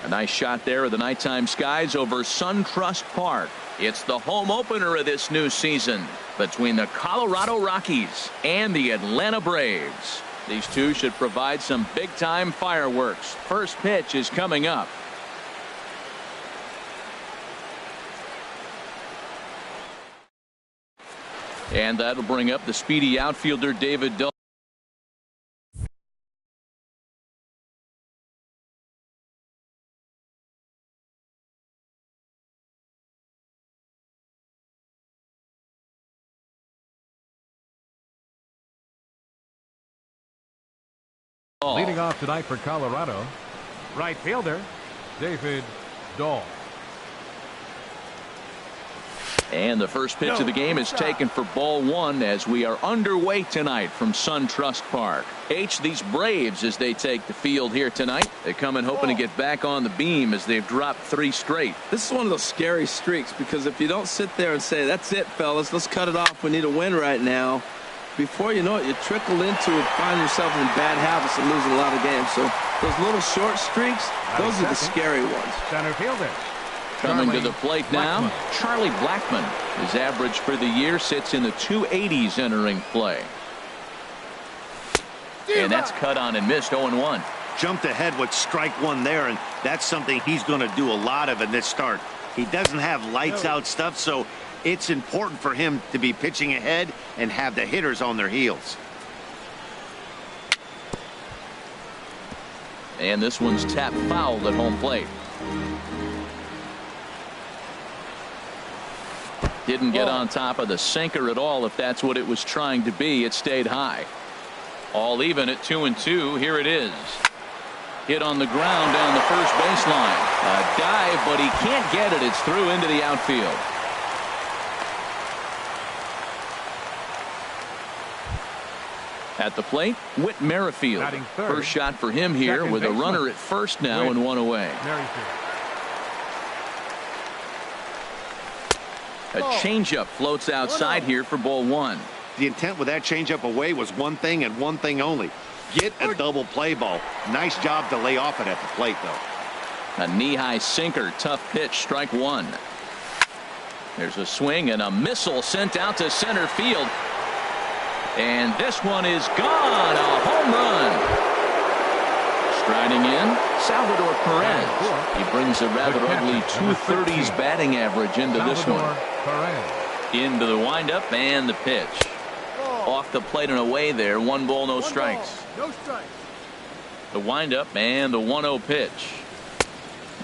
A nice shot there of the nighttime skies over SunTrust Park. It's the home opener of this new season between the Colorado Rockies and the Atlanta Braves. These two should provide some big-time fireworks. First pitch is coming up. And that'll bring up the speedy outfielder David Dahl. Leading off tonight for Colorado, right fielder David Dahl. And the first pitch of the game is taken for ball one as we are underway tonight from SunTrust Park. These Braves, as they take the field here tonight, they come in hoping to get back on the beam as they've dropped 3 straight. This is one of those scary streaks, because if you don't sit there and say, that's it, fellas, let's cut it off, we need a win right now, before you know it, you trickle into it, find yourself in bad habits and losing a lot of games. So those little short streaks, those are the scary ones. Center fielder coming to the plate now, Charlie Blackmon. His average for the year sits in the 280s entering play. And that's cut on and missed. 0-1. Jumped ahead with strike one there, and that's something he's going to do a lot of in this start. He doesn't have lights out stuff, so it's important for him to be pitching ahead and have the hitters on their heels. And this one's tapped foul at home plate. Didn't get on top of the sinker at all. If that's what it was trying to be, it stayed high. All even at 2-2. Here it is. Hit on the ground down the first baseline. A dive, but he can't get it. It's through into the outfield. At the plate, Whit Merrifield. First shot for him here with a runner at first now and one away. A changeup floats outside here for ball one. The intent with that changeup away was one thing and one thing only. Get a double play ball. Nice job to lay off it at the plate, though. A knee-high sinker. Tough pitch. Strike one. There's a swing and a missile sent out to center field. And this one is gone. A home run. Striding in, Salvador Perez. He brings a rather ugly 230s batting average into this one. Into the windup and the pitch. Off the plate and away there. 1 ball, no strikes. No strikes. The windup and the 1-0 pitch.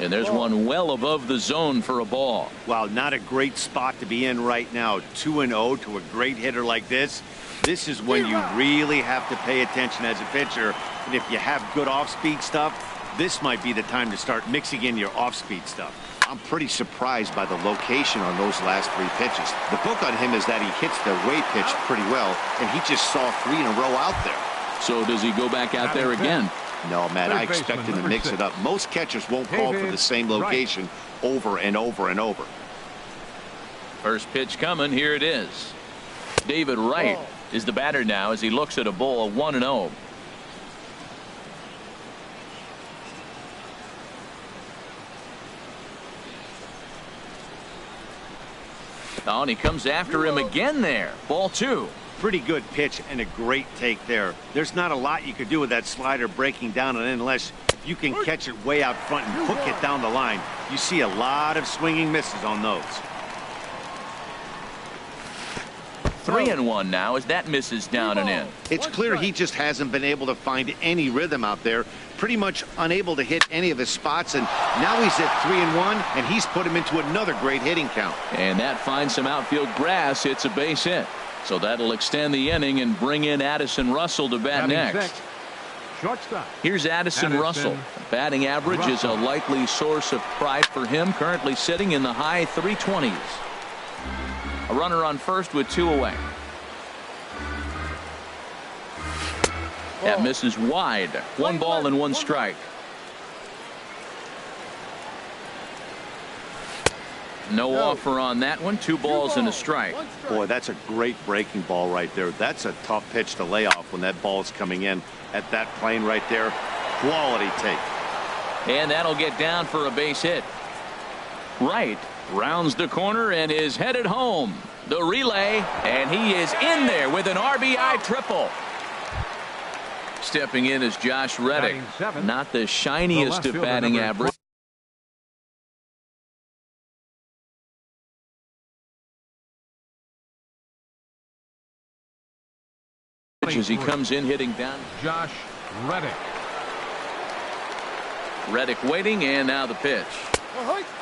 And there's one well above the zone for a ball. Wow, not a great spot to be in right now. 2-0 to a great hitter like this. This is when you really have to pay attention as a pitcher. And if you have good off-speed stuff, this might be the time to start mixing in your off-speed stuff. I'm pretty surprised by the location on those last 3 pitches. The book on him is that he hits the way pitch pretty well, and he just saw 3 in a row out there. So does he go back out there again? No, Matt, I expect him to mix it up. Most catchers won't call for the same location over and over and over. First pitch coming. Here it is. David Wright is the batter now as he looks at a ball, 1-0. Oh, and he comes after him again there. Ball 2. Pretty good pitch and a great take there. There's not a lot you could do with that slider breaking down and in unless you can catch it way out front and hook it down the line. You see a lot of swinging misses on those. 3-1 now as that misses down and in. It's clear he just hasn't been able to find any rhythm out there. Pretty much unable to hit any of his spots, and now he's at 3-1, and he's put him into another great hitting count. And that finds some outfield grass. It's a base hit. So that'll extend the inning and bring in Addison Russell to bat next. Shortstop. Here's Addison Russell. Batting average is a likely source of pride for him, currently sitting in the high 320s. A runner on first with 2 away. That misses wide. 1 ball and 1 strike. No offer on that one. 2 balls and a strike. Boy, that's a great breaking ball right there. That's a tough pitch to lay off when that ball's coming in at that plane right there. Quality take. And that'll get down for a base hit. Wright rounds the corner and is headed home. The relay, and he is in there with an RBI triple. Stepping in is Josh Reddick. Not the shiniest of batting average. As he comes in hitting down. Josh Reddick. Reddick waiting, and now the pitch.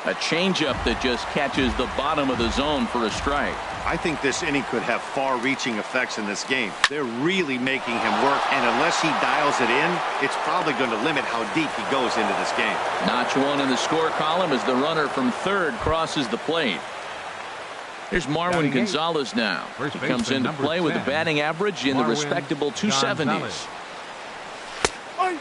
A changeup that just catches the bottom of the zone for a strike. I think this inning could have far-reaching effects in this game. They're really making him work, and unless he dials it in, it's probably going to limit how deep he goes into this game. Notch 1 in the score column as the runner from third crosses the plate. Here's Marwin Gonzalez now. He comes into play with a batting average in the respectable 270s.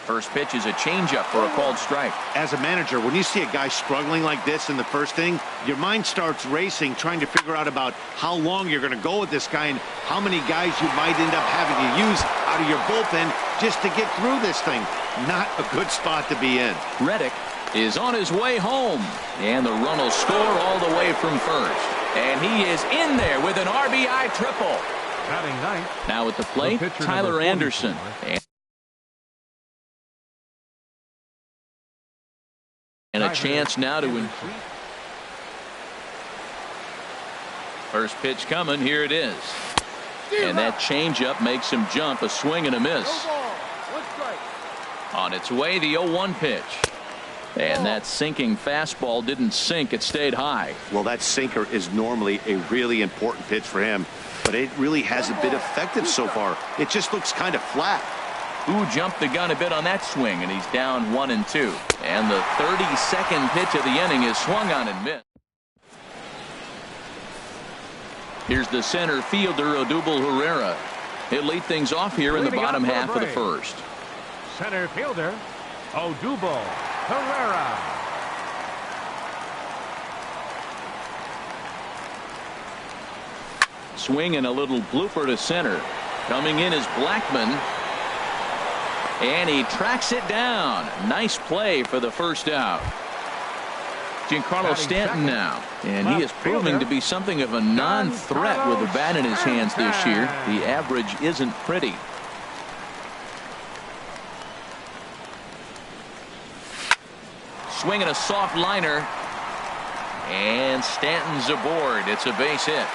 First pitch is a changeup for a called strike. As a manager, when you see a guy struggling like this in the first inning, your mind starts racing, trying to figure out about how long you're going to go with this guy and how many guys you might end up having to use out of your bullpen just to get through this thing. Not a good spot to be in. Reddick is on his way home, and the run will score all the way from first. And he is in there with an RBI triple. Batting ninth. Now at the plate, Tyler Anderson. And a chance now to win. First pitch coming. Here it is. And that changeup makes him jump. A swing and a miss. On its way, the 0-1 pitch. And that sinking fastball didn't sink. It stayed high. Well, that sinker is normally a really important pitch for him, but it really hasn't been effective so far. It just looks kind of flat. Who jumped the gun a bit on that swing, and he's down 1-2. And the 32nd pitch of the inning is swung on and missed. Here's the center fielder, Odubel Herrera. He'll lead things off here in the bottom half of the first. Center fielder, Odubel Herrera. Swing and a little blooper to center. Coming in is Blackman. And he tracks it down. Nice play for the first out. Giancarlo Stanton now. And he is proving to be something of a non-threat with the bat in his hands this year. The average isn't pretty. Swinging a soft liner. And Stanton's aboard. It's a base hit.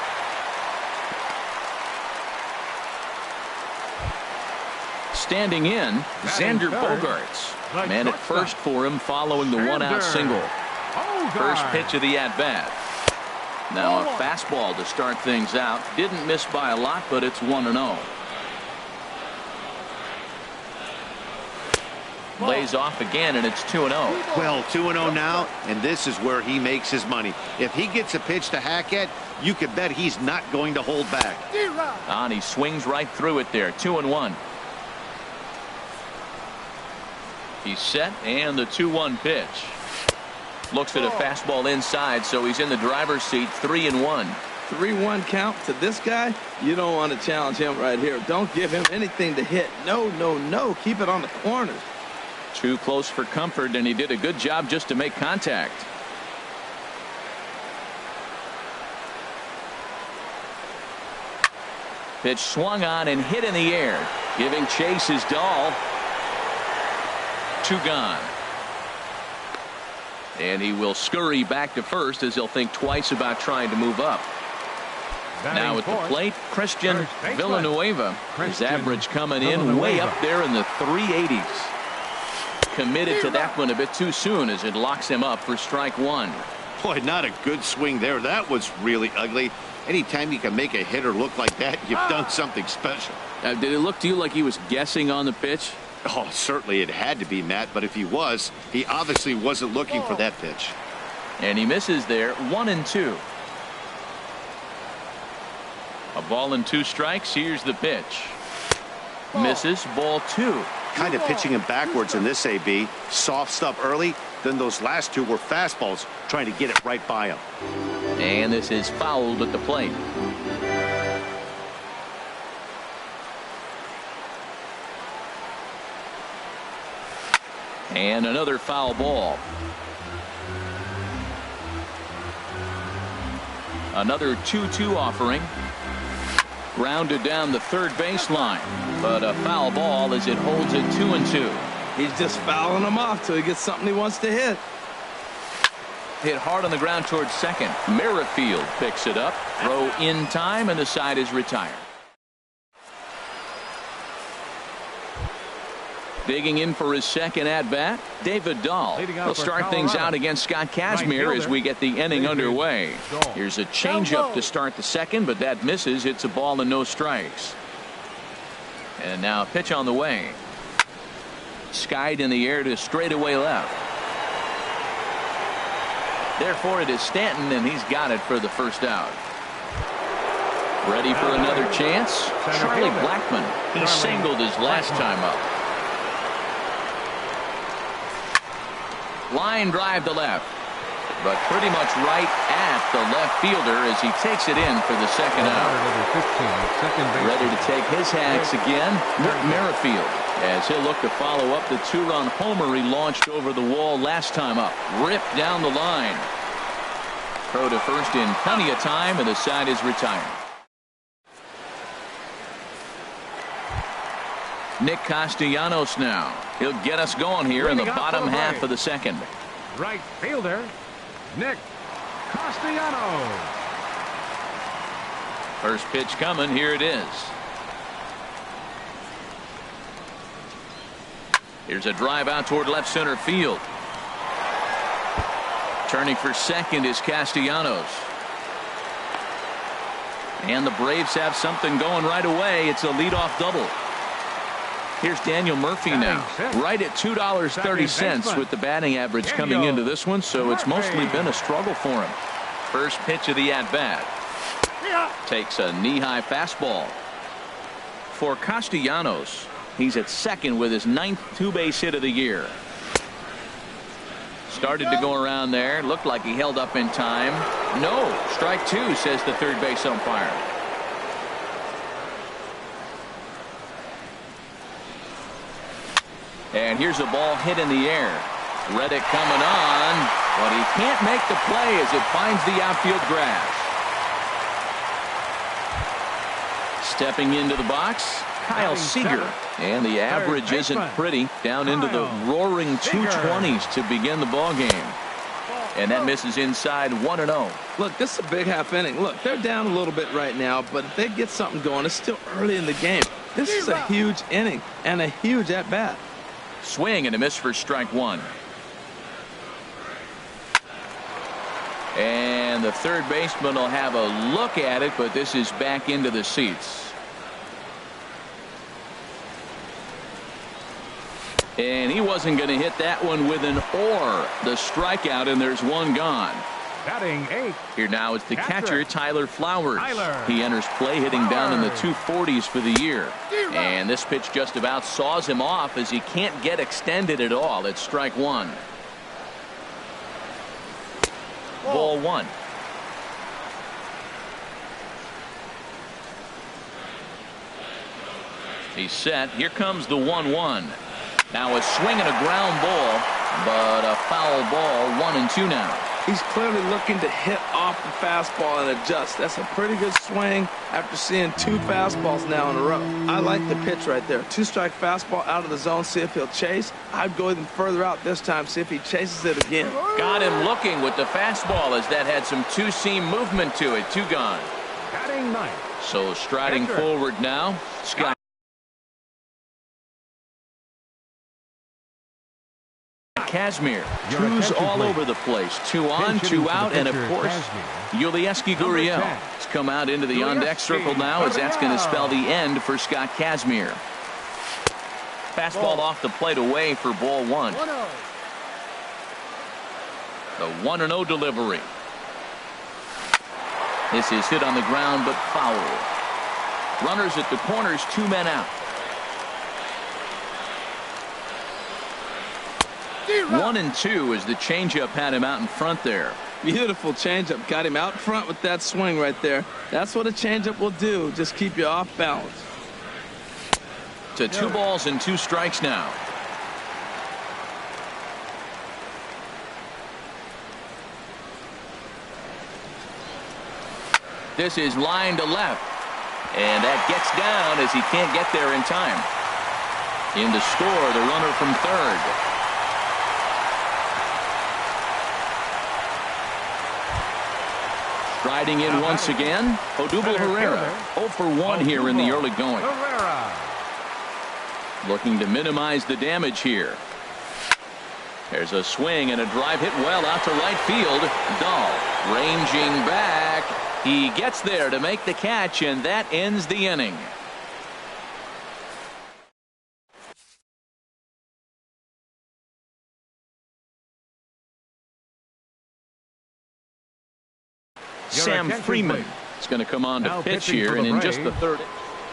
standing in, Xander Bogaerts. Man at first for him following the one-out single. First pitch of the at-bat. Now a fastball to start things out. Didn't miss by a lot, but it's 1-0. Lays off again, and it's 2-0. Well, 2-0 now, and this is where he makes his money. If he gets a pitch to hack at, you can bet he's not going to hold back. And he swings right through it there. 2-1. He's set, and the 2-1 pitch. Looks at a fastball inside, so he's in the driver's seat. 3-1. 3-1 count to this guy. You don't want to challenge him right here. Don't give him anything to hit. No, no, no. Keep it on the corners. Too close for comfort, and he did a good job just to make contact. Pitch swung on and hit in the air. Giving chase is Dahl. 2 gone. And he will scurry back to first as he'll think twice about trying to move up. Now at the plate, Christian Villanueva. His average coming in way up there in the 380s. Committed to that one a bit too soon as it locks him up for strike 1. Boy, not a good swing there. That was really ugly. Anytime you can make a hitter look like that, you've done something special. Did it look to you like he was guessing on the pitch? Oh, certainly it had to be, Matt, but if he was, he obviously wasn't looking for that pitch. And he misses there. 1-2. A ball and 2 strikes. Here's the pitch. Misses. Ball 2. Kind of pitching him backwards in this AB. Soft stuff early, then those last 2 were fastballs, trying to get it right by him. And this is fouled at the plate. And another foul ball. Another 2-2 offering. Grounded down the third baseline, but a foul ball as it holds it 2-2. He's just fouling him off till he gets something he wants to hit. Hit hard on the ground towards second. Merrifield picks it up. Throw in time, and the side is retired. Digging in for his second at-bat, David Dahl. He'll start things out against Scott Kazmir as we get the inning underway. Here's a changeup to start the second, but that misses. It's a ball and no strikes. And now a pitch on the way. Skied in the air to straightaway left. Therefore, it is Stanton, and he's got it for the first out. Ready for another chance? Charlie Blackmon. He singled his last time up. Line drive to left, but pretty much right at the left fielder as he takes it in for the second out. Ready to take his hacks again, Nick Merrifield, as he'll look to follow up the 2-run homer he launched over the wall last time up. Ripped down the line. Throw to first in plenty of time, and the side is retired. Nick Castellanos now. He'll get us going here in the bottom half of the second. Right fielder, Nick Castellanos. First pitch coming. Here it is. Here's a drive out toward left center field. Turning for second is Castellanos. And the Braves have something going right away. It's a leadoff double. Here's Daniel Murphy now, right at $2.30 with the batting average coming into this one, so it's mostly been a struggle for him. First pitch of the at-bat. Takes a knee-high fastball. For Castellanos, he's at second with his 9th 2-base hit of the year. Started to go around there. Looked like he held up in time. No, strike 2, says the third base umpire. And here's a ball hit in the air. Reddick coming on, but he can't make the play as it finds the outfield grass. Stepping into the box, Kyle Seager. And the average isn't pretty, down into the roaring 220s to begin the ball game. And that misses inside 1-0. Look, this is a big half inning. Look, they're down a little bit right now, but if they get something going, it's still early in the game. This is a huge inning and a huge at-bat. Swing and a miss for strike one. And the third baseman will have a look at it, but this is back into the seats. And he wasn't going to hit that one with an or. The strikeout, and there's one gone. Batting 8. Here now is the catcher, Tyler Flowers. Tyler He enters play hitting down in the Flowers. 240s for the year. And this pitch just about saws him off as he can't get extended at all. It's strike one. Ball one. He's set. Here comes the 1-1. Now a swing and a ground ball, but a foul ball. 1-2 now. He's clearly looking to hit off the fastball and adjust. That's a pretty good swing after seeing 2 fastballs now in a row. I like the pitch right there. 2-strike fastball out of the zone. See if he'll chase. I'd go even further out this time. See if he chases it again. Got him looking with the fastball as that had some two-seam movement to it. 2 gone. Batting 9. So striding Catcher. forward now, Scott Kazmir. Your 2's attention, all please. over the place. 2 on, Attention 2 to the out, and of pitcher, course, Kazmir. Yulieski Number Gurriel 10. has come out into the on-deck circle now as that's going to spell the end for Scott Kazmir. Fastball off the plate away for ball 1. The 1-0 delivery. This is hit on the ground but foul. Runners at the corners, 2 men out. 1-2 as the changeup had him out in front there. Beautiful changeup. Got him out front with that swing right there. That's what a changeup will do. Just keep you off balance. To 2 balls and 2 strikes now. This is line to left. And that gets down as he can't get there in time. In to score, the runner from third. Striding in once again, Odubel Herrera. 0 for 1 here in the early going. Herrera. Looking to minimize the damage here. There's a swing and a drive hit well out to right field. Dahl ranging back. He gets there to make the catch, and that ends the inning. Sam Freeman is going to come on to Now pitch pitching here, for and the in just the Braves, third.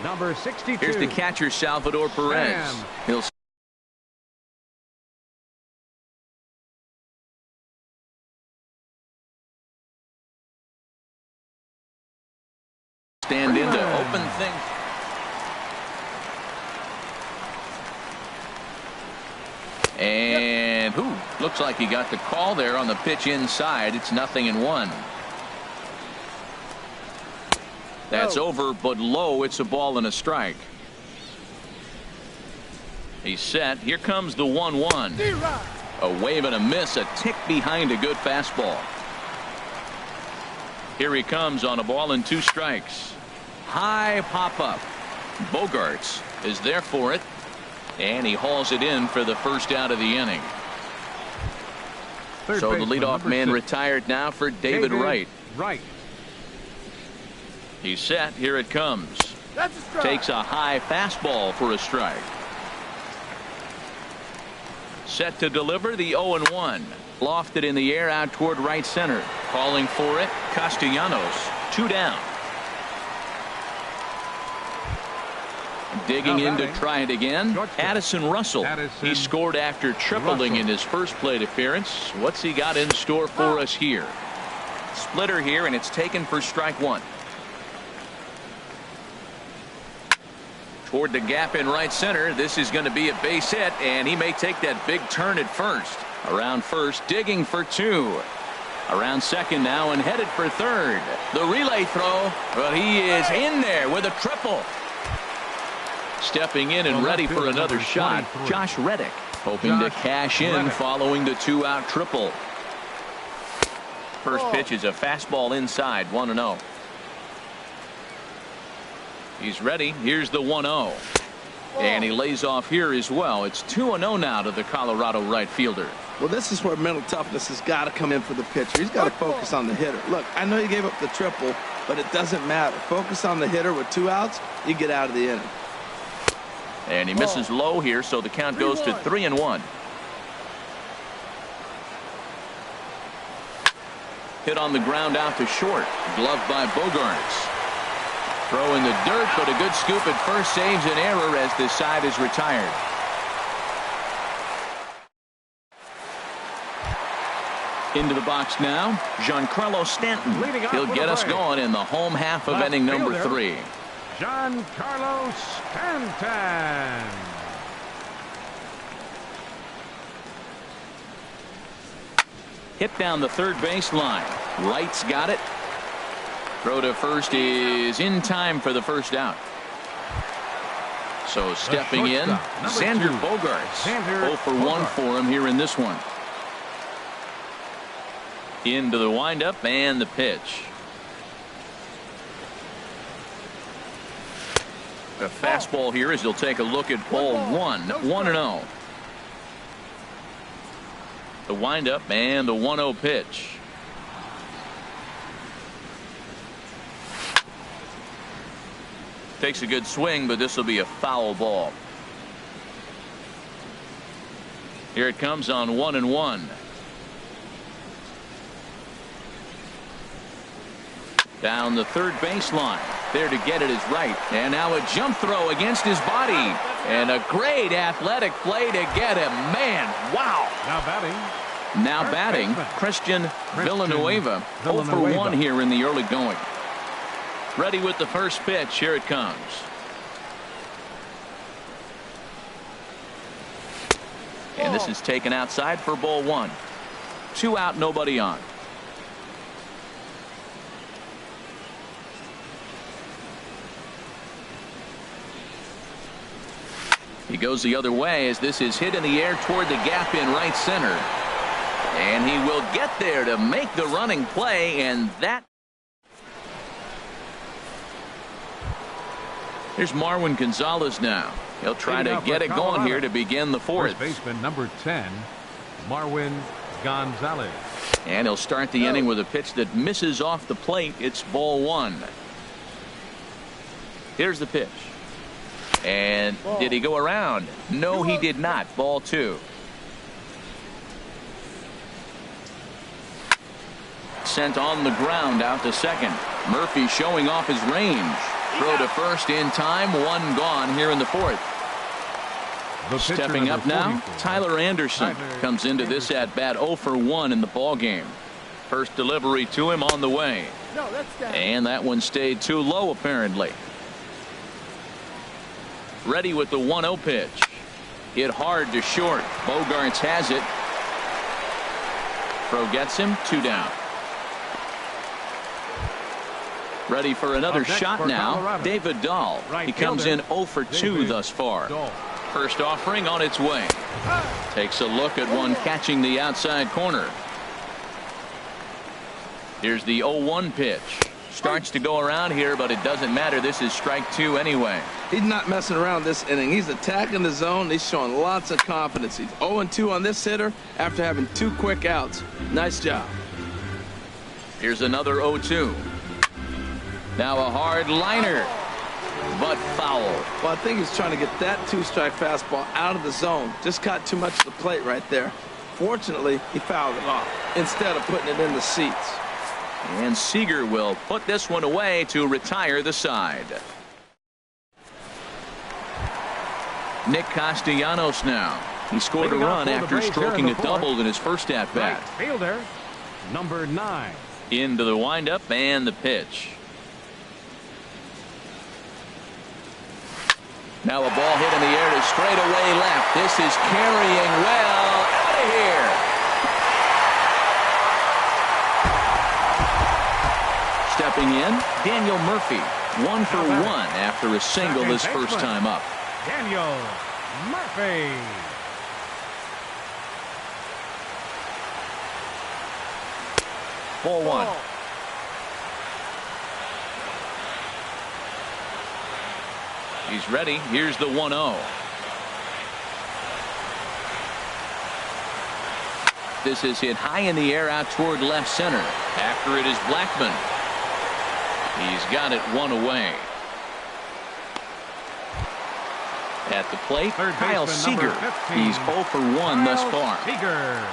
Number 62. Here's the catcher, Salvador Perez. Sam. He'll stand in to open things. And looks like he got the call there on the pitch inside. It's 0-1. That's over, but low. It's a ball and a strike. He's set. Here comes the 1-1. A wave and a miss, a tick behind a good fastball. Here he comes on a ball and 2 strikes. High pop up. Bogarts is there for it, and he hauls it in for the first out of the inning. Third So the baseman, leadoff number man 6. retired now for David Wright. Right. He's set. Here it comes. Takes a high fastball for a strike. Set to deliver the 0-1. Lofted in the air out toward right center. Calling for it, Castellanos. 2 down. Digging Now in to batting, try it again. shortstop. Addison Russell. Addison He scored after tripling Russell. in his first plate appearance. What's he got in store for us here? Splitter here, and it's taken for strike 1. Toward the gap in right center. This is going to be a base hit, and he may take that big turn at first. Around first, digging for 2. Around second now and headed for third. The relay throw, but he is in there with a triple. Stepping in and Well, ready left for field, another number shot, 23. Josh Reddick. Hoping to Josh cash in Reddick. following the 2-out triple. First pitch is a fastball inside, 1-0. He's ready. Here's the 1-0. And he lays off here as well. It's 2-0 now to the Colorado right fielder. Well, this is where mental toughness has got to come in for the pitcher. He's got to focus on the hitter. Look, I know you gave up the triple, but it doesn't matter. Focus on the hitter. With 2 outs, you get out of the inning. And he misses low here, so the count goes to 3-1. Hit on the ground out to short. Gloved by Bogaerts. Throw in the dirt, but a good scoop at first saves an error as this side is retired. Into the box now, Giancarlo Stanton. He'll get us going in the home half of inning number 3. Giancarlo Stanton. Hit down the third baseline. Wright's got it. Throw to first is in time for the first out. So stepping in, Xander Bogaerts. 0 for 1 for him here in this one. Into the windup and the pitch. A fastball here as he'll take a look at ball 1. 1-0. The windup and the 1-0 pitch. Takes a good swing, but this will be a foul ball. Here it comes on 1-1. Down the third baseline. There to get it is Wright. And now a jump throw against his body. And a great athletic play to get him. Man, wow. Now batting, Christian Villanueva. 0 for 1 here in the early going. Ready with the first pitch. Here it comes. And this is taken outside for ball 1. 2 out, nobody on. He goes the other way as this is hit in the air toward the gap in right center. And he will get there to make the running play, and that. Here's Marwin Gonzalez now. He'll try to get it going here to begin the 4th. First baseman number 10, Marwin Gonzalez. And he'll start the inning with a pitch that misses off the plate. It's ball 1. Here's the pitch. And did he go around? No, he did not. Ball 2. Sent on the ground out to second. Murphy showing off his range. Throw to first in time. 1 gone here in the 4th. Stepping up now, Tyler Anderson comes into this at bat 0 for 1 in the ball game. First delivery to him on the way. And that one stayed too low apparently. Ready with the 1-0 pitch. Hit hard to short. Bogaerts has it. Throw gets him. 2 down. Ready for another shot now. Colorado. David Dahl. He comes in 0 for 2 thus far. First offering on its way. Takes a look at one catching the outside corner. Here's the 0-1 pitch. Starts to go around here, but it doesn't matter. This is strike 2 anyway. He's not messing around this inning. He's attacking the zone. He's showing lots of confidence. He's 0-2 on this hitter after having 2 quick outs. Nice job. Here's another 0-2. Now a hard liner, but foul. Well, I think he's trying to get that 2-strike fastball out of the zone. Just caught too much of the plate right there. Fortunately, he fouled it off instead of putting it in the seats. And Seager will put this one away to retire the side. Nick Castellanos now. He scored a run after stroking a double in his first at bat. Right fielder, number 9. Into the windup and the pitch. Now a ball hit in the air to straightaway left. This is carrying well out of here. Stepping in, Daniel Murphy. 1 for 1 after a single his first time up. Daniel Murphy. Ball one. He's ready. Here's the 1-0. This is hit high in the air out toward left center. After it is Blackmon. He's got it one away. At the plate, Kyle Seager. He's 0 for 1 thus far. Seager.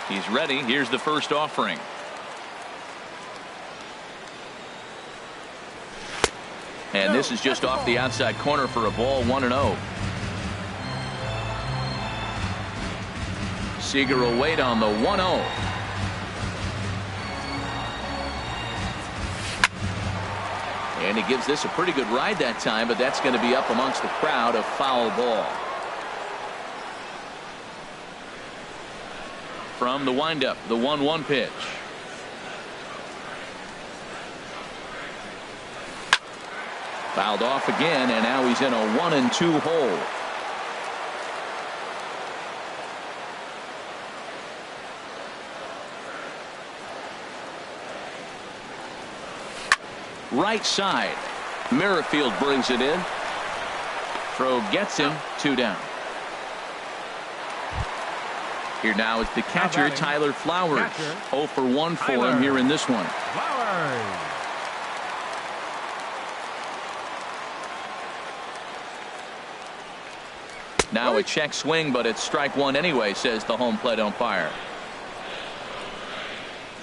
He's ready. Here's the first offering. And this is just off the outside corner for a ball, 1-0. Seager will wait on the 1-0. And he gives this a pretty good ride that time, but that's going to be up amongst the crowd, a foul ball. From the windup, the 1-1 pitch. Fouled off again, and now he's in a 1-2 hole. Right side. Merrifield brings it in. Throw gets him. 2 down. Here now is the catcher, Tyler Flowers. 0 for 1 for him here in this one. Flowers. Now a check swing, but it's strike one anyway, says the home plate umpire.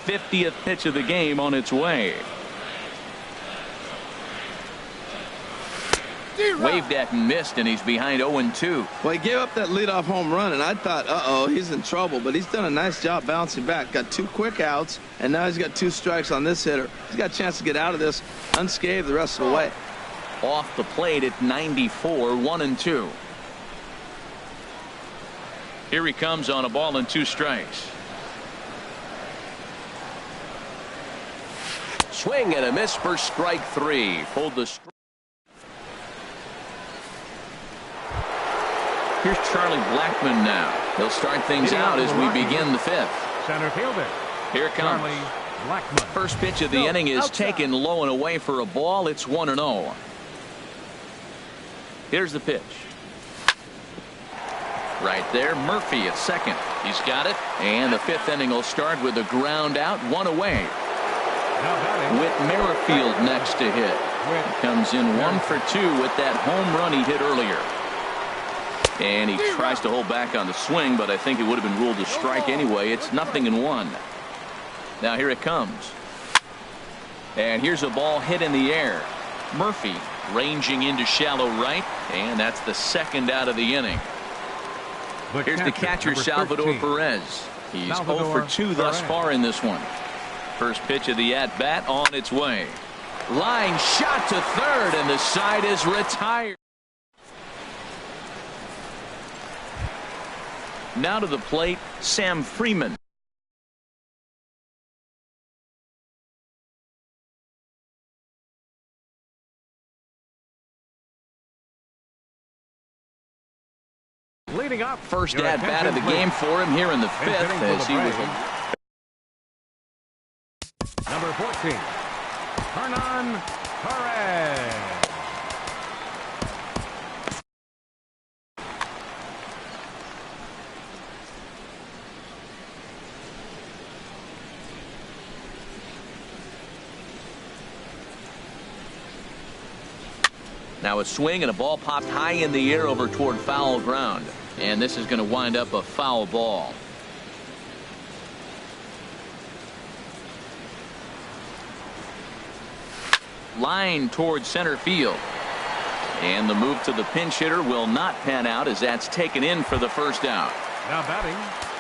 50th pitch of the game on its way. Waved at and missed, and he's behind 0-2. Well, he gave up that leadoff home run, and I thought, uh-oh, he's in trouble. But he's done a nice job bouncing back. Got 2 quick outs, and now he's got 2 strikes on this hitter. He's got a chance to get out of this unscathed the rest of the way. Off the plate at 94, 1-2. Here he comes on a ball and 2 strikes. Swing and a miss for strike 3. Pulled the strike. Here's Charlie Blackmon now. He'll start things out as we begin the 5th. Center fielder. Here it comes. Charlie Blackmon. First pitch of the inning is taken low and away for a ball. It's 1-0. Here's the pitch. Right there, Murphy at second. He's got it. And the 5th inning will start with a ground out, 1 away. Whit Merrifield next to hit. He comes in 1 for 2 with that home run he hit earlier. And he tries to hold back on the swing, but I think it would have been ruled a strike anyway. It's 0-1. Now here it comes. And here's a ball hit in the air. Murphy ranging into shallow right, and that's the 2nd out of the inning. Here's the catcher, Salvador Perez. He's 0 for 2 thus far in this one. First pitch of the at-bat on its way. Line shot to third, and the side is retired. Now to the plate, Sam Freeman. Leading up. First at-bat of the game for him here in the 5th as he was. Number 14, Hernan Perez. Now a swing and a ball popped high in the air over toward foul ground. And this is going to wind up a foul ball. Line towards center field. And the move to the pinch hitter will not pan out as that's taken in for the first out. Now batting.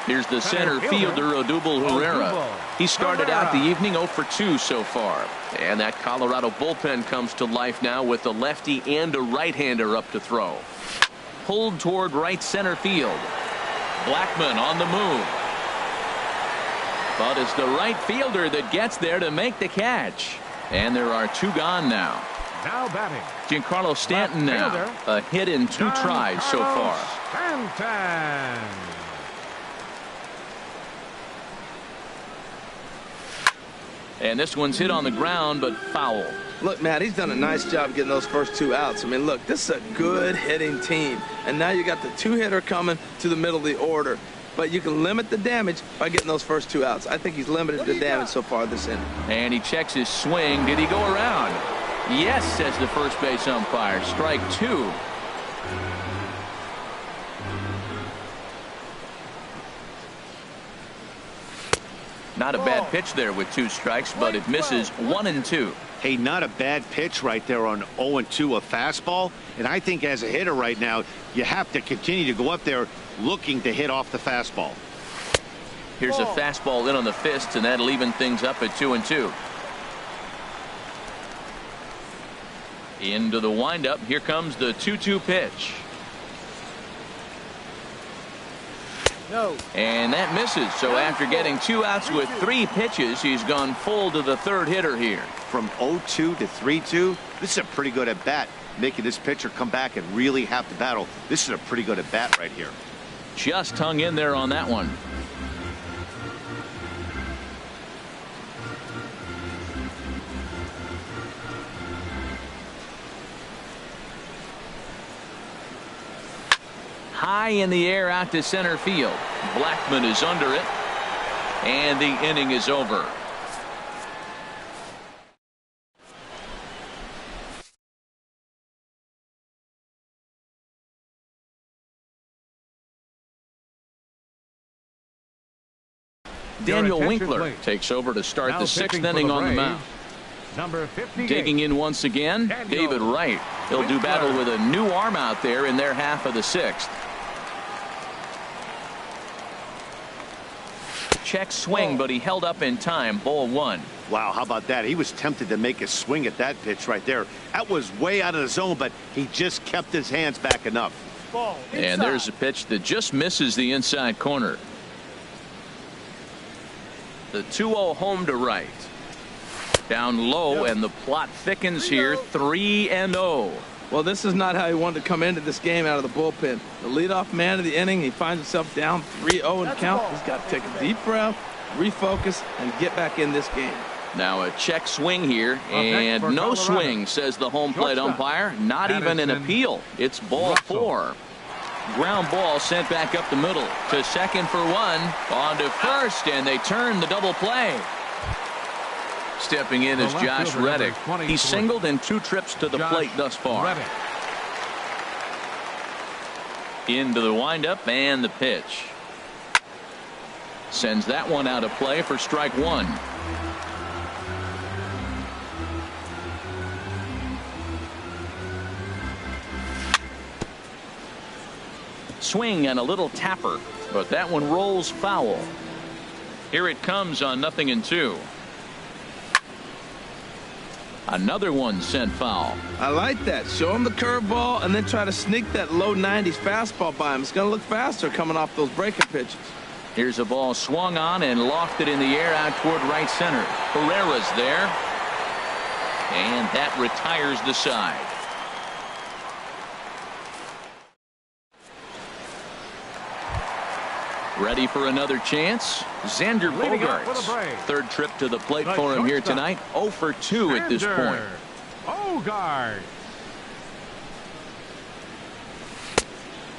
Here's the center fielder, Odubel Herrera. He started out the evening 0 for 2 so far. And that Colorado bullpen comes to life now with a lefty and a right-hander up to throw. Pulled toward right center field. Blackmon on the move. But it's the right fielder that gets there to make the catch. And there are 2 gone now. Now batting. Giancarlo Stanton now. A hit in 2 tries so far. Stanton. And this one's hit on the ground, but foul. Look, Matt, he's done a nice job getting those first 2 outs. I mean, look, this is a good hitting team. And now you got the 2-hitter coming to the middle of the order. But you can limit the damage by getting those first 2 outs. I think he's limited the damage so far this inning. And he checks his swing. Did he go around? Yes, says the first base umpire. Strike 2. Not a bad pitch there with 2 strikes, but it misses 1 and 2. Hey, not a bad pitch right there on 0-2, a fastball. And I think as a hitter right now, you have to continue to go up there looking to hit off the fastball. Here's a fastball in on the fists, and that'll even things up at 2 and 2. Into the windup. Here comes the 2-2 pitch. No. And that misses. So after getting 2 outs with 3 pitches, he's gone full to the 3rd hitter here. From 0-2 to 3-2, this is a pretty good at bat, making this pitcher come back and really have to battle. This is a pretty good at bat right here. Just hung in there on that one. High in the air out to center field. Blackman is under it, and the inning is over. Daniel Winkler takes over to start the 6th inning on the mound. Number 58. Digging in once again, David Wright. He'll do battle with a new arm out there in their half of the 6th. Check swing, but he held up in time. Ball 1. Wow, how about that? He was tempted to make a swing at that pitch right there. That was way out of the zone, but he just kept his hands back enough. And there's a pitch that just misses the inside corner. The 2-0 home to Wright. Down low, and the plot thickens here. 3-0. Well, this is not how he wanted to come into this game out of the bullpen. The leadoff man of the inning, he finds himself down 3-0 in the count. He's got to take a deep breath, refocus, and get back in this game. Now a check swing here, and no swing, says the home plate umpire. Not even an appeal. It's ball 4. Ground ball sent back up the middle to second for 1. On to first, and they turn the double play. Stepping in is Josh Reddick. He's singled in 2 trips to the plate thus far. Into the windup and the pitch. Sends that one out of play for strike 1. Swing and a little tapper, but that one rolls foul. Here it comes on 0-2. Another one sent foul. I like that. Show him the curveball and then try to sneak that low 90s fastball by him. It's going to look faster coming off those breaking pitches. Here's a ball swung on and lofted in the air out toward right center. Herrera's there. And that retires the side. Ready for another chance? Xander Bogaerts. 3rd trip to the plate for him here tonight. 0 for 2 at this point. Bogaerts.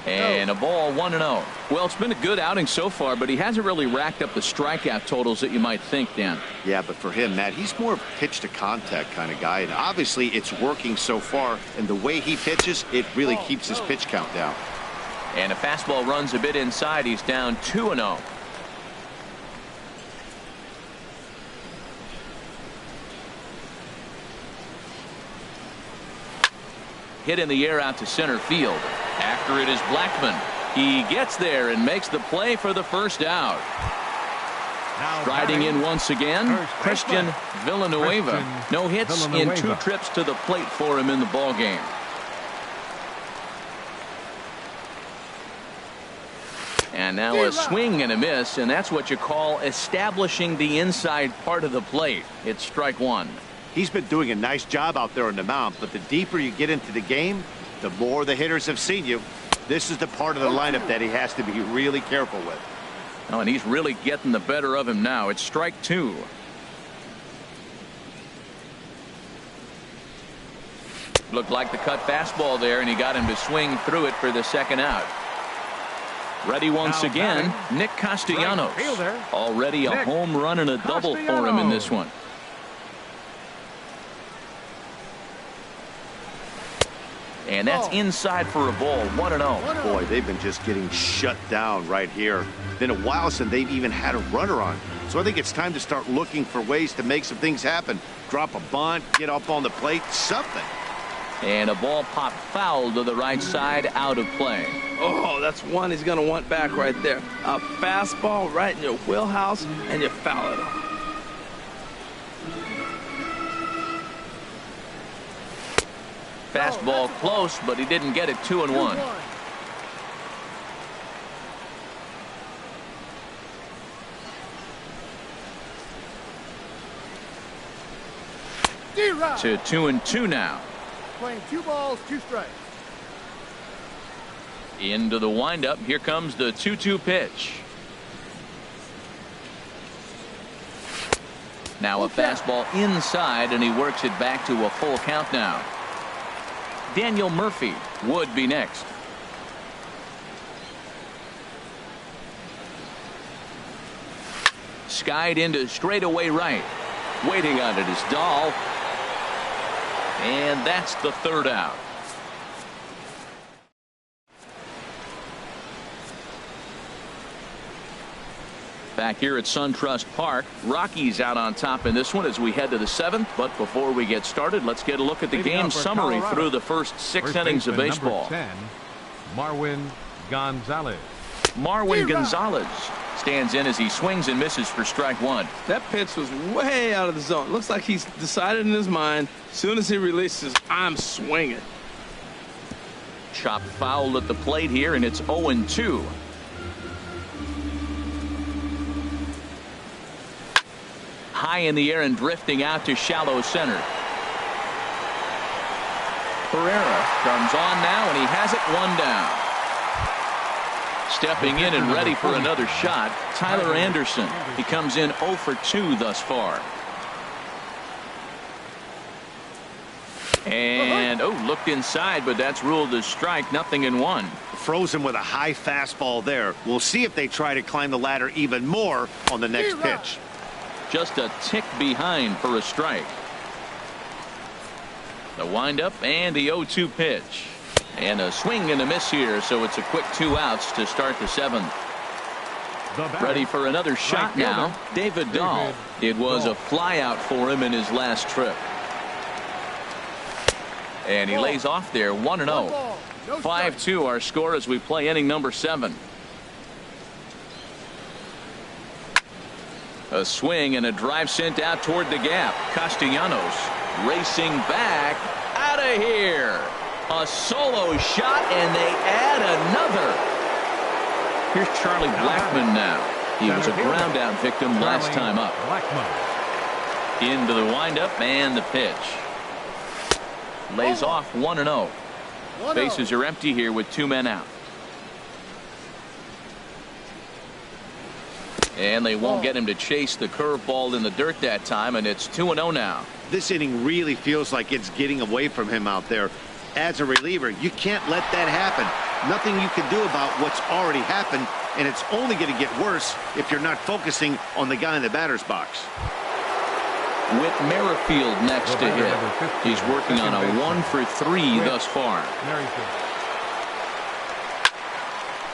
And a ball 1-0. Well, it's been a good outing so far, but he hasn't really racked up the strikeout totals that you might think, Dan. Yeah, but for him, Matt, he's more pitch to contact kind of guy, and obviously it's working so far, and the way he pitches, it really keeps his pitch count down. And a fastball runs a bit inside. He's down 2-0. Hit in the air out to center field. After it is Blackman. He gets there and makes the play for the first out. Striding in once again, Christian Villanueva. No hits in 2 trips to the plate for him in the ballgame. And now a swing and a miss, and that's what you call establishing the inside part of the plate. It's strike 1. He's been doing a nice job out there on the mound, but the deeper you get into the game, the more the hitters have seen you. This is the part of the lineup that he has to be really careful with. Oh, and he's really getting the better of him now. It's strike 2. Looked like the cut fastball there, and he got him to swing through it for the second out. Ready once again, Nick Castellanos. Already a home run and a double for him in this one. And that's inside for a ball, 1-0. Boy, they've been just getting shut down right here. Been a while since they've even had a runner on. So I think it's time to start looking for ways to make some things happen. Drop a bunt, get up on the plate, something. And a ball popped foul to the right side, out of play. Oh, that's one he's going to want back right there. A fastball right in your wheelhouse, and you foul it off. Fastball close, but he didn't get it. 2-1. To 2-2 now. Playing 2 balls, 2 strikes. Into the windup. Here comes the 2-2 pitch. Now a fastball inside, and he works it back to a full count now. Daniel Murphy would be next. Skied into straightaway right. Waiting on it is Dahl. And that's the third out. Back here at SunTrust Park, Rockies out on top in this one as we head to the 7th. But before we get started, let's get a look at the game summary through the first 6 innings of baseball. 10, Marwin Gonzalez. Marwin Gonzalez stands in as he swings and misses for strike 1. That pitch was way out of the zone. Looks like he's decided in his mind, as soon as he releases, I'm swinging. Chopped foul at the plate here, and it's 0-2. High in the air and drifting out to shallow center. Pereira comes on now, and he has it 1 down. Stepping in and ready for another shot, Tyler Anderson. He comes in 0 for 2 thus far. And, looked inside, but that's ruled as strike, 0-1. Frozen with a high fastball there. We'll see if they try to climb the ladder even more on the next pitch. Just a tick behind for a strike. The windup and the 0-2 pitch. And a swing and a miss here, so it's a quick 2 outs to start the 7th. Ready for another shot now, David Dahl. It was a fly out for him in his last trip. And he lays off there, 1-0. 5-2 our score as we play inning number 7. A swing and a drive sent out toward the gap. Castellanos racing back, out of here. A solo shot, and they add another. Here's Charlie Blackmon now. He was a ground out victim last time up. Into the windup and the pitch. Lays off 1-0. Bases are empty here with 2 men out. And they won't get him to chase the curveball in the dirt that time, and it's 2-0 now. This inning really feels like it's getting away from him out there. As a reliever, you can't let that happen. Nothing you can do about what's already happened, and it's only going to get worse if you're not focusing on the guy in the batter's box. With Merrifield next to hit, he's working on a 1 for 3 thus far.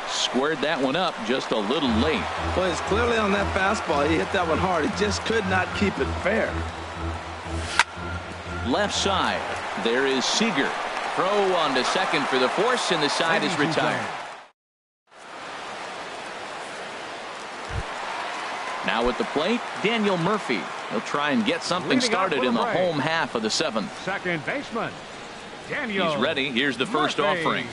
Squared that one up just a little late. Well, it's clearly on that fastball. He hit that one hard. He just could not keep it fair. Left side, there is Seager. Throw on to second for the force, and the side is retired. Now at the plate, Daniel Murphy. He'll try and get something started in the home half of the 7th. Second baseman, Daniel. He's ready. Here's the first Murphy. offering.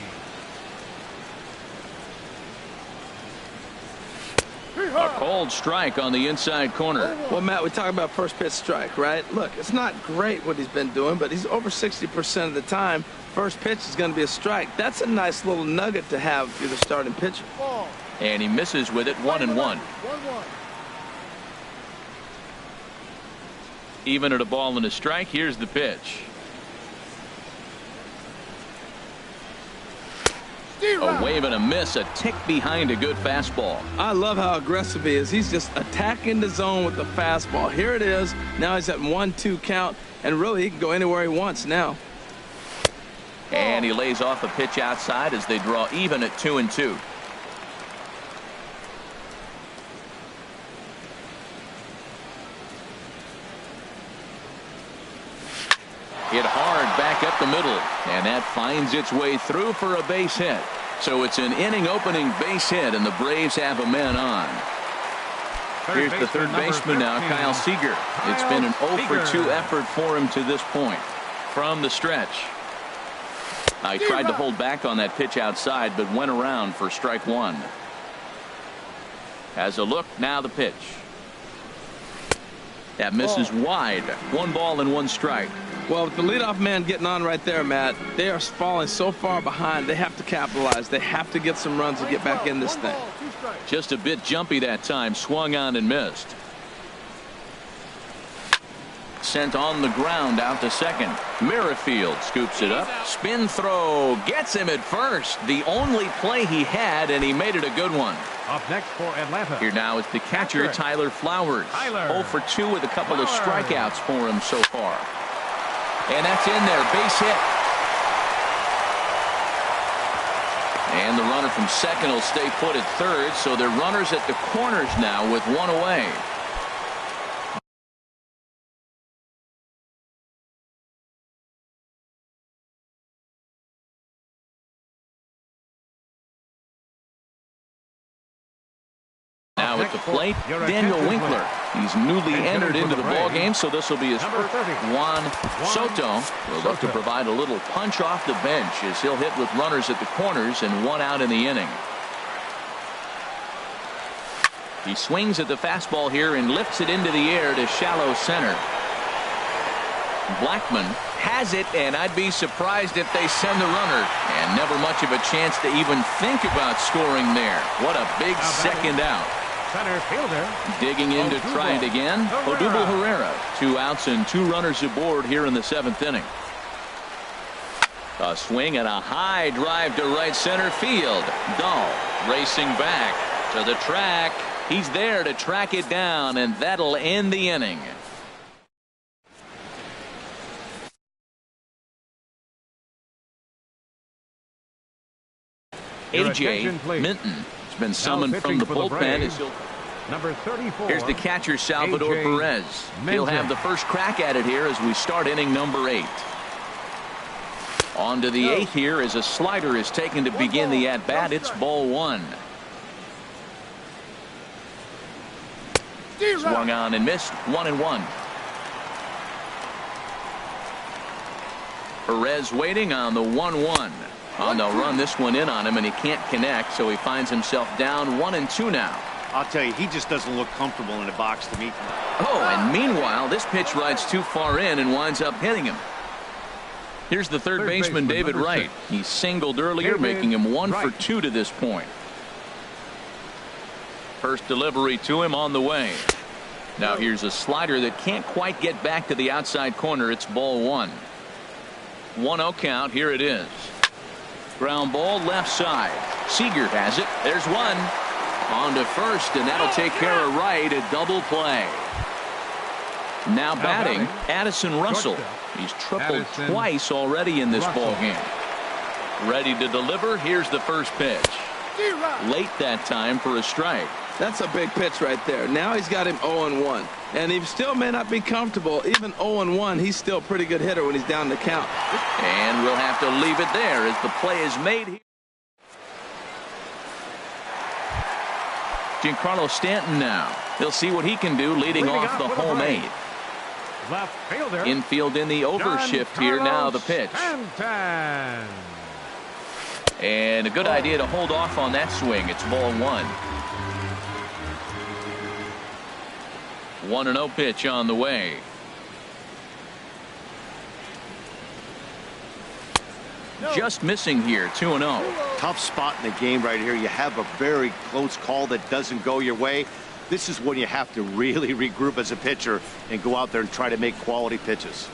A cold strike on the inside corner. Well, Matt, we talk about first pitch strike, right? Look, it's not great what he's been doing, but he's over 60% of the time. First pitch is going to be a strike. That's a nice little nugget to have if you're the starting pitcher. And he misses with it, 1-1. Even at a ball and a strike, here's the pitch. A wave and a miss, a tick behind a good fastball. I love how aggressive he is. He's just attacking the zone with the fastball. Here it is. Now he's at 1-2 count, and really he can go anywhere he wants now. And he lays off a pitch outside as they draw even at 2-2. Hit hard back up the middle, and that finds its way through for a base hit. So it's an inning opening base hit, and the Braves have a man on. Here's the third baseman now, Kyle Seager. It's been an 0-for-2 effort for him to this point. From the stretch. He tried to hold back on that pitch outside, but went around for strike one. Has a look, now the pitch. That misses wide. 1 ball and 1 strike. Well, with the leadoff man getting on right there, Matt, they are falling so far behind. They have to capitalize. They have to get some runs to get back in this thing. Just a bit jumpy that time. Swung on and missed. Sent on the ground out to second. Merrifield scoops it up. Spin throw. Gets him at first. The only play he had, and he made it a good one. Up next for Atlanta. Here now is the catcher, Tyler Flowers. 0-for-2 with a couple of strikeouts for him so far. And that's in there. Base hit. And the runner from second will stay put at third, so they're runners at the corners now with 1 away. Now at the plate, Daniel Winkler. He's newly entered into the ball game, so this will be his first. Juan Soto will look to provide a little punch off the bench as he'll hit with runners at the corners and 1 out in the inning. He swings at the fastball here and lifts it into the air to shallow center. Blackman has it, and I'd be surprised if they send the runner. And never much of a chance to even think about scoring there. What a big second out. Center fielder. Digging in to try it again. Odubel Herrera. 2 outs and 2 runners aboard here in the 7th inning. A swing and a high drive to right center field. Dahl racing back to the track. He's there to track it down, and that'll end the inning. A.J. Minton has been summoned from the bullpen. Number 34. Here's the catcher, Salvador Perez. He'll have the first crack at it here as we start inning number 8. On to the 8th here as a slider is taken to begin the at-bat. It's ball 1. Swung on and missed. 1-1. Perez waiting on the 1-1. Oh, they'll run this one in on him, and he can't connect, so he finds himself down 1-2 now. I'll tell you, he just doesn't look comfortable in the box to me. Oh, and meanwhile, this pitch rides too far in and winds up hitting him. Here's the third baseman, David Wright. He singled earlier, making him 1 for 2 to this point. First delivery to him on the way. Now here's a slider that can't quite get back to the outside corner. It's ball 1. 1-0 count. Here it is. Ground ball left side. Seager has it. There's one. On to first, and that'll take care of Wright. A double play. Now batting, Addison Russell. He's tripled twice already in this ball game. Ready to deliver. Here's the first pitch. Late that time for a strike. That's a big pitch right there. Now he's got him 0-1. And he still may not be comfortable. Even 0-1, he's still a pretty good hitter when he's down the count. And we'll have to leave it there as the play is made here. Giancarlo Stanton now. He'll see what he can do leading off the home 8. Left fielder. Infield in the overshift here. Now the pitch. Stanton. And a good idea to hold off on that swing. It's ball 1. 1-0 pitch on the way. Just missing here. 2-0. Tough spot in the game right here. You have a very close call that doesn't go your way. This is when you have to really regroup as a pitcher and go out there and try to make quality pitches.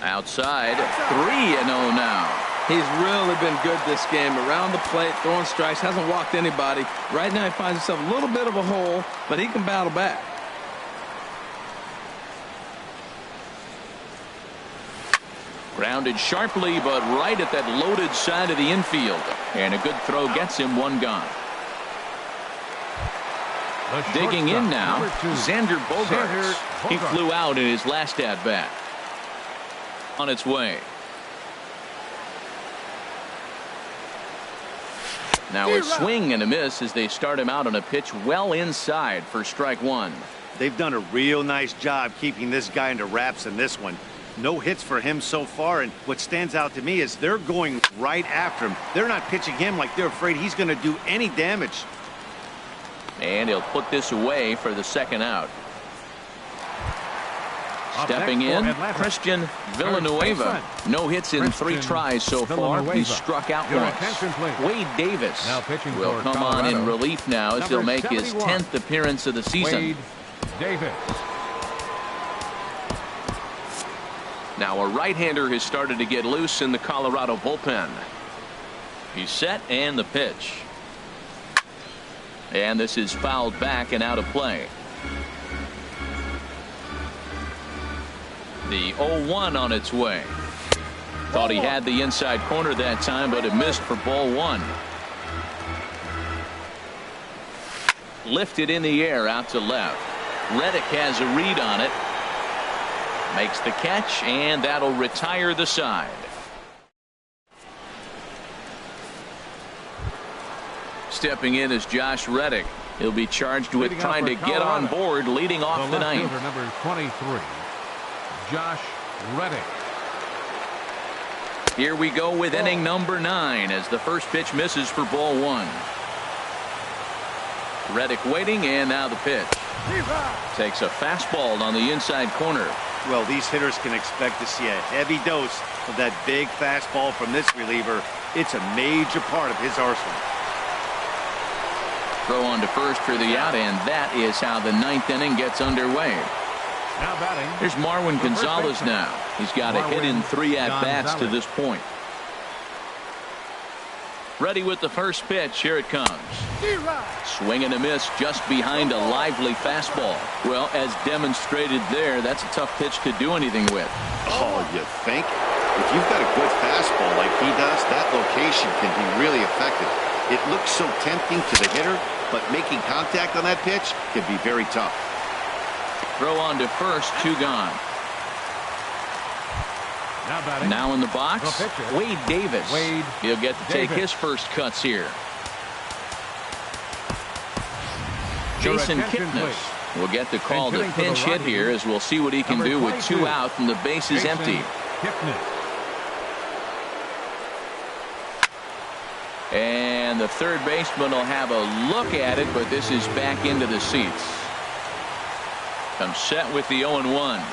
Outside. 3-0 now. He's really been good this game. Around the plate, throwing strikes, hasn't walked anybody. Right now he finds himself a little bit of a hole, but he can battle back. Grounded sharply, but right at that loaded side of the infield. And a good throw gets him one gone. Digging in now, Xander Bogaerts. He flew out in his last at-bat. On its way. Now a swing and a miss as they start him out on a pitch well inside for strike one. They've done a real nice job keeping this guy under wraps in this one. No hits for him so far, and what stands out to me is they're going right after him. They're not pitching him like they're afraid he's going to do any damage. And he'll put this away for the second out. Stepping in, Christian Villanueva. No hits in 3 tries so far. He's struck out once. Wade Davis will come on in relief now as he'll make his 10th appearance of the season. Wade Davis. Now a right-hander has started to get loose in the Colorado bullpen. He's set and the pitch. And this is fouled back and out of play. The 0-1 on its way. Thought he had the inside corner that time, but it missed for ball one. Lifted in the air out to left. Reddick has a read on it. Makes the catch, and that'll retire the side. Stepping in is Josh Reddick. He'll be charged with trying to get on board leading off the ninth. Number 23, Josh Reddick. Here we go with inning number 9 as the first pitch misses for ball one. Reddick waiting, and now the pitch. Takes a fastball on the inside corner. Well, these hitters can expect to see a heavy dose of that big fastball from this reliever. It's a major part of his arsenal. Throw on to first for the out, and that is how the 9th inning gets underway. Now batting. Here's Marwin Gonzalez now. He's got a hit in 3 at-bats to this point. Ready with the first pitch. Here it comes. Swing and a miss just behind a lively fastball. Well, as demonstrated there, that's a tough pitch to do anything with. Oh, you think? If you've got a good fastball like he does, that location can be really effective. It looks so tempting to the hitter, but making contact on that pitch can be very tough. Throw on to first, 2 gone. Now in the box, Wade Davis. He'll get to take his first cuts here. Jason Kipnis will get the call to pinch hit here, as we'll see what he can do with 2 out and the bases empty. And the third baseman will have a look at it, but this is back into the seats. Comes set with the 0-1.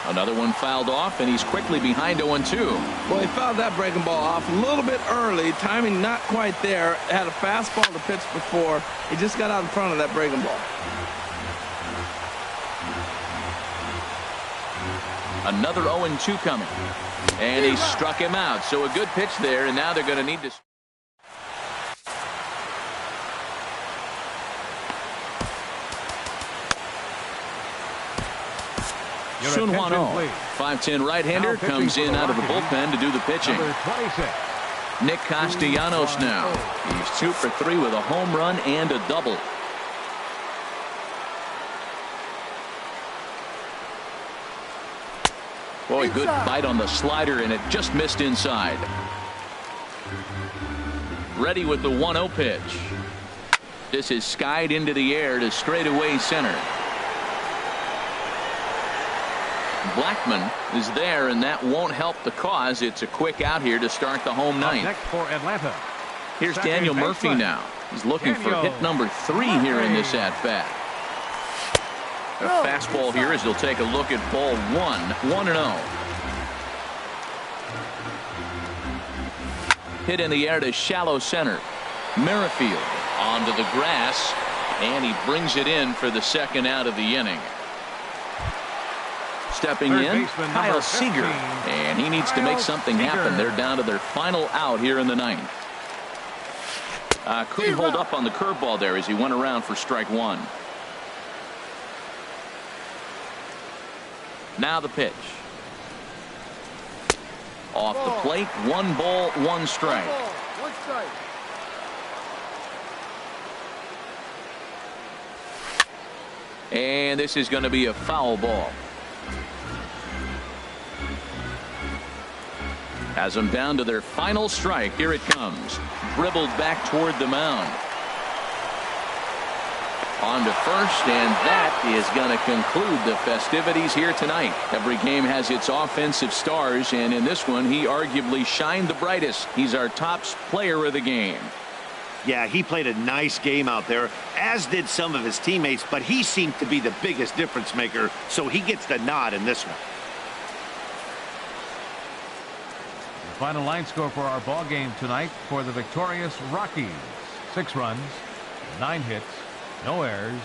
Another one fouled off, and he's quickly behind 0-2. Well, he fouled that breaking ball off a little bit early. Timing not quite there. Had a fastball to pitch before. He just got out in front of that breaking ball. Another 0-2 coming. And he struck him out. So a good pitch there, and now they're going to need to... Sun Hwano, 5'10" right-hander, comes in out of the bullpen to do the pitching. Nick Castellanos now. He's 2 for 3 with a home run and a double. Boy, good bite on the slider, and it just missed inside. Ready with the 1-0 pitch. This is skied into the air to straightaway center. Blackman is there, and that won't help the cause. It's a quick out here to start the home ninth. Next for Atlanta. Here's Daniel Murphy now. He's looking for hit number 3 here in this at-bat. A fastball here as he'll take a look at ball 1-0. Hit in the air to shallow center. Merrifield onto the grass, and he brings it in for the second out of the inning. Stepping Third in, baseman, Kyle number Seager. 15, And he needs to make something happen. They're down to their final out here in the ninth. Couldn't hold up on the curveball there as he went around for strike one. Now the pitch. Off the plate, 1 ball, 1 strike. 1 ball, 1 strike. And this is going to be a foul ball. Has them down to their final strike. Here it comes. Dribbled back toward the mound. On to first, and that is going to conclude the festivities here tonight. Every game has its offensive stars, and in this one, he arguably shined the brightest. He's our top player of the game. Yeah, he played a nice game out there, as did some of his teammates, but he seemed to be the biggest difference maker, so he gets the nod in this one. The final line score for our ball game tonight for the victorious Rockies: 6 runs, 9 hits, no errors.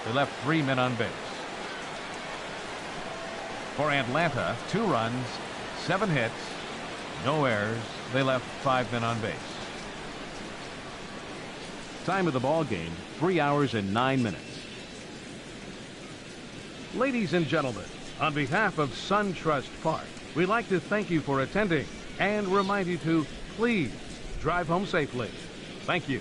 They left 3 men on base. For Atlanta, 2 runs, 7 hits, no errors. They left 5 men on base. Time of the ball game, 3 hours and 9 minutes. Ladies and gentlemen, on behalf of SunTrust Park, we'd like to thank you for attending and remind you to please drive home safely. Thank you.